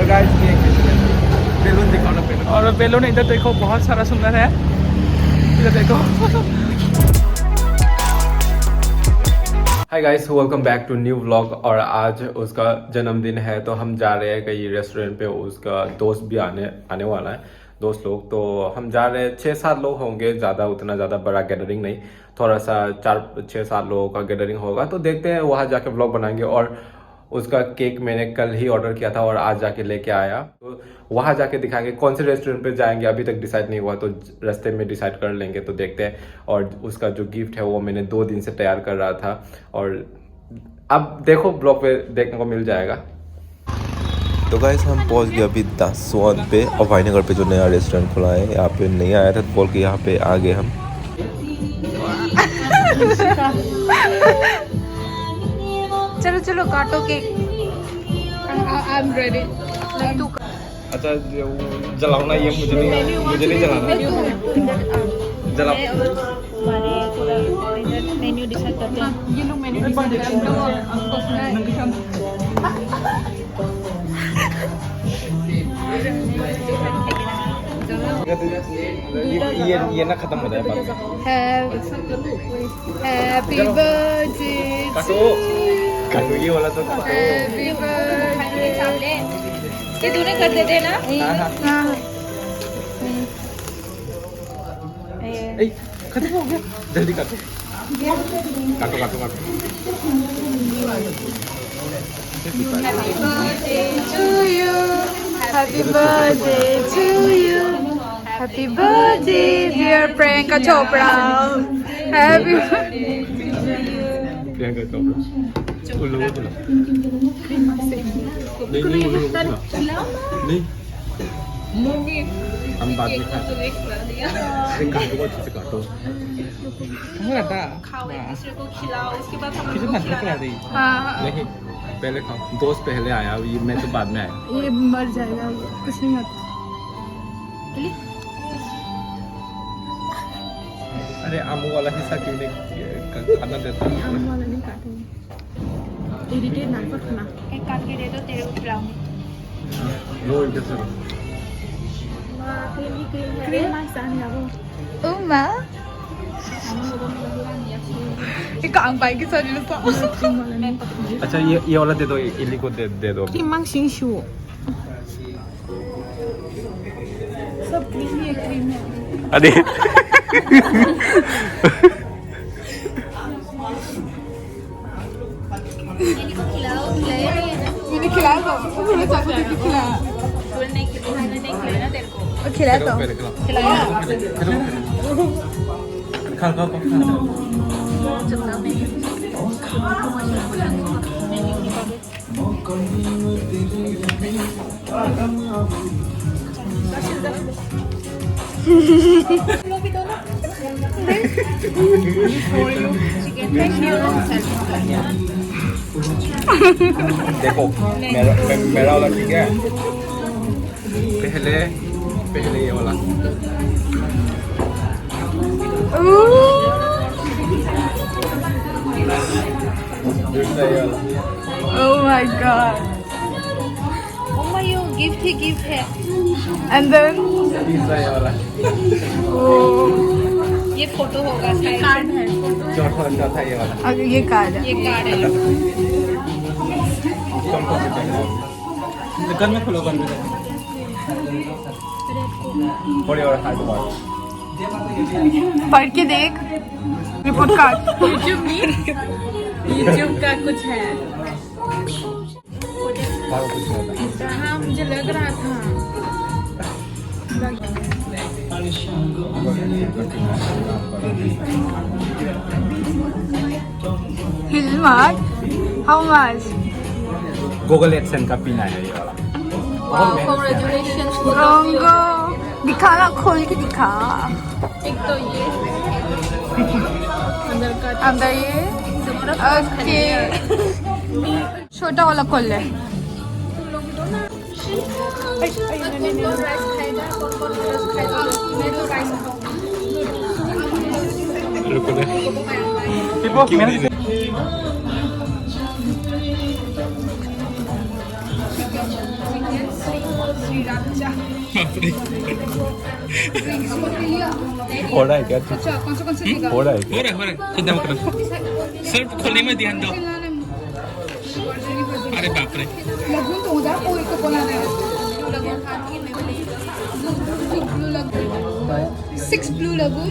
तो गाइस ये बेलून दिखाओ ना बेलून। और बेलून इधर देखो बहुत सारा सुंदर है, इधर देखो। Hi guys, welcome back to new vlog. और आज उसका जन्मदिन है तो हम जा रहे हैं कहीं रेस्टोरेंट पे। उसका दोस्त भी आने वाला है, दोस्त लोग। तो हम जा रहे हैं, 6-7 लोग होंगे, उतना ज़्यादा बड़ा गैदरिंग नहीं, थोड़ा सा 4-6-7 लोगों का गैदरिंग होगा। तो देखते हैं, वहाँ जाके व्लॉग बनाएंगे। और उसका केक मैंने कल ही ऑर्डर किया था और आज जाके लेके आया। तो वहाँ जाके दिखाएंगे कौन से रेस्टोरेंट पे जाएंगे, अभी तक डिसाइड नहीं हुआ, तो रास्ते में डिसाइड कर लेंगे। तो देखते हैं। और उसका जो गिफ्ट है वो मैंने 2 दिन से तैयार कर रहा था, और अब देखो ब्लॉग पे देखने को मिल जाएगा। तो गाइस हम पहुंच गए अभी 10 स्वाद पे, और भाईनगर पे जो नया रेस्टोरेंट खुला है, यहाँ पे नहीं आया था तो बोल के यहाँ पे आ गए हम। चलो चलो काटो केक। I am ready. अच्छा, जलाना ये मुझे नहीं जलाना। जला मेन्यू डिसाइड करते हैं। ये लोग मेन्यू ये ना खत्म हो जाए बाद में। हैप्पी बर्थडे काटो ये वाला तो हैप्पी बर्थडे। ये तूने कर देते ना। हाँ खत्म हो गया, जल्दी काटो काटो काटो काटो। Happy birthday to you. Happy birthday dear Priyanka Chopra. Happy birthday Priyanka Chopra उल्लू बुला नहीं हम बाद में खाते। काटो को अच्छे से काटो। दूसरे को खिलाओ, उसके बाद हम लोग किसी खिला दी। नहीं, पहले खाओ। दोस्त पहले आया, ये मैं तो बाद में आया। ये मर जाएगा, कुछ नहीं होता। अरे आमू वाला हिस्सा क्यों नहीं खाना देता? आम वाला नहीं काटेंगे, इरिटेट ना करना। एक काट के दे दो, तेरे को खिलाऊंगी। लो इधर से क्रीम मासानी आबो उमा एक काम पाई के साथ जैसा। अच्छा, ये वाला दे दो, इली को दे दो। क्रीम मांग शिंशु सब क्रीम है, क्रीम है। अरे मैंने खिलाया था, थोड़ा सा खिलाया। खिलाया तो खा देखो मेरा वाला ठीक है। पहले ये वाला। Oh my god. Oh my, you gift है। And then ये वाला। ये फोटो होगा, कार्ड है। चौथा ये वाला। अगर ये कार्ड है, ये कार्ड है। गन में खोलो, गन में थोड़ी और हाथ मारो। पढ़ के देख रिपोर्ट कार्ड। यूट्यूब का कुछ है। हाँ, मुझे लग रहा था। How much? गूगल एडसेंस का पिन है ये वाला। Congratulations Rongo। दिखाना, खोल के दिखा। एक तो ये अंदर ये ओके। छोटा वाला खोल ले। श्रीराचा थोड़ा है क्या अच्छा कौन सा देगा थोड़ा है हो रहा है चिंता मत करो सिर्फ खोलने में ध्यान दो अरे बाप रे लगून तो उधर कोई को बोला है Six blue lagoon.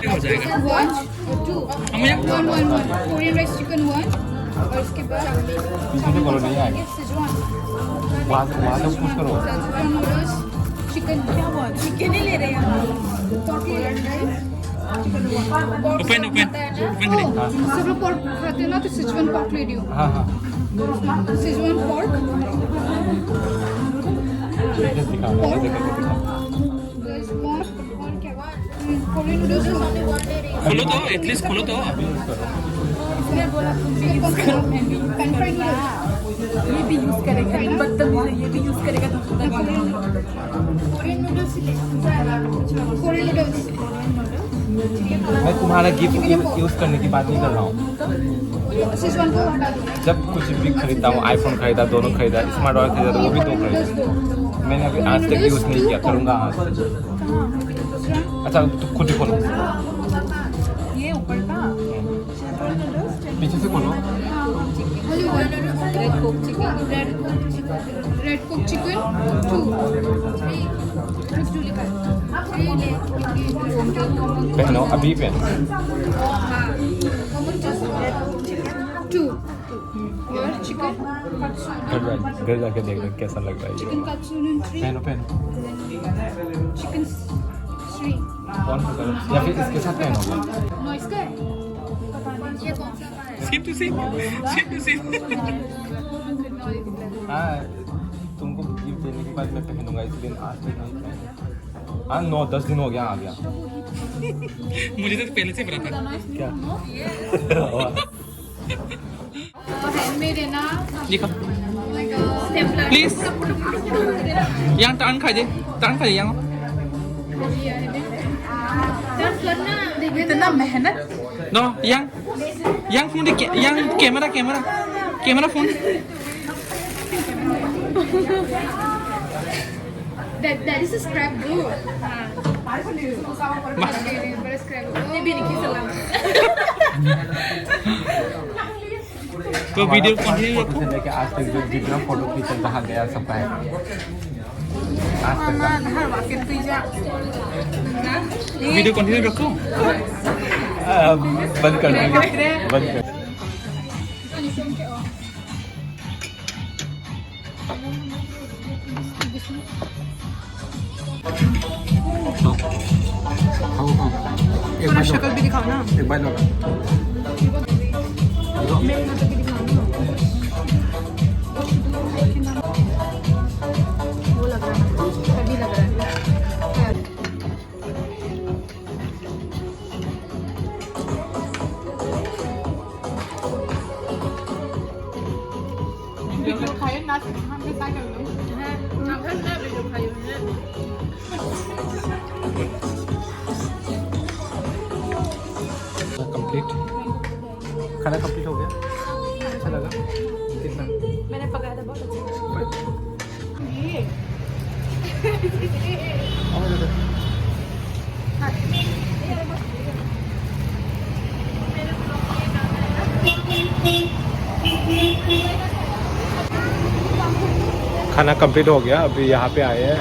हो जाएगा 1 or 2. हम यहाँ 1 Korean rice chicken 1. और इसके बाद पीछे से करो नहीं आए Szechuan. वहाँ से पूछ करो Szechuan noodles. चिकन क्या बात चिकन ही ले रहे हैं ओपन करें सब लोग pork खाते हैं ना तो Szechuan pork ले लियो हाँ हाँ Szechuan pork दिखा there's pork और क्या बात Korean noodles only one day खोलो तो एटलीस्ट खोलो तो pan fried noodles ये भी यूज करेगा बदतमीज है ये भी यूज करेगा तो Korean noodles Korean noodles मैं तुम्हारा गिफ्ट यूज करने की बात नहीं कर रहा हूँ Szechuan को हटा दो जब कुछ भी खरीदता हूँ आईफोन खरीदा दोनों खरीदा स्मार्ट वॉच खरीदा तो वो भी दो खरीदा मैंने अभी आज तक यूज नहीं किया करूँगा आज अच्छा तो खुद ही खोलो ये ऊपर का पीछे से खोलो only one red coke chicken red coke chicken 2 लिखा है पहनो अभी पहनो 2 और चिकन घर जाके देख रहे कैसा लग रहा है चिकन कच्चू 3 पहनो पहनो चिकन 3 कौन सा करो या फिर इसके साथ पहनोगे नॉइस का है ये कौन सा है सेम टू सेम हाँ तुमको गिफ्ट देने के बाद मैं पहनूंगा इसलिए आज तक नहीं पहना हाँ 9-10 दिन हो गया आ गया मुझे तो पहले से पता था क्या हैंडमेड है ना लिखो लाइक स्टेपलर प्लीज यहाँ टान खा दे यहाँ इतना मेहनत नो यहाँ फोन दे यहाँ camera phone that is a scrapbook ये भी लिखी सलाम तो वीडियो कंटिन्यू फोटो से लेके आज तक जो जितना फोटो खींचा जहाँ गया सबका है आज तक का हर वाक्य पिज्जा वीडियो कंटिन्यू रखो बंद कर देंगे बंद कर थोड़ा शक्ल भी दिखाओ ना एक बार लो वो लग रहा है अभी लग रहा है वीडियो खाए ना हम के साथ कर लो ना घर ना वीडियो खाए कंप्लीट खाना कंप्लीट हो गया अच्छा लगा कितना मैंने पकाया था बहुत अच्छा ये खाना कंप्लीट हो गया अभी यहाँ पे आए हैं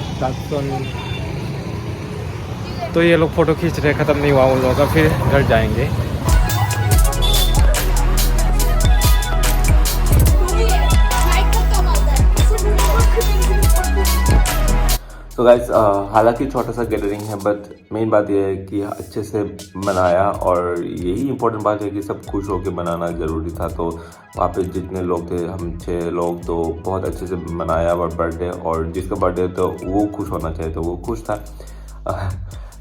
तो ये लोग फोटो खींच रहे ख़त्म नहीं हुआ उन लोगों का फिर घर जाएंगे तो गाइस हालांकि छोटा सा गैदरिंग है बट मेन बात यह है कि अच्छे से मनाया और यही इम्पोर्टेंट बात है कि सब खुश होकर मनाना ज़रूरी था तो वहाँ पे जितने लोग थे हम 6 लोग तो बहुत अच्छे से मनाया और बर्थडे और जिसका बर्थडे तो वो खुश होना चाहिए तो वो खुश था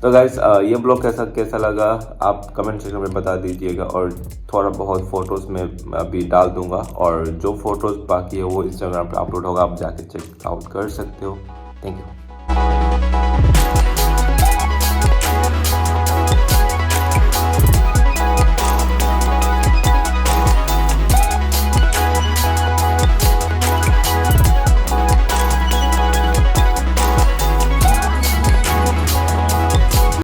तो गाइस ये ब्लॉग कैसा लगा आप कमेंट सेक्शन में बता दीजिएगा और थोड़ा बहुत फ़ोटोज़ में अभी डाल दूंगा और जो फ़ोटोज़ बाकी है वो इंस्टाग्राम पे अपलोड होगा आप जाके चेक आउट कर सकते हो थैंक यू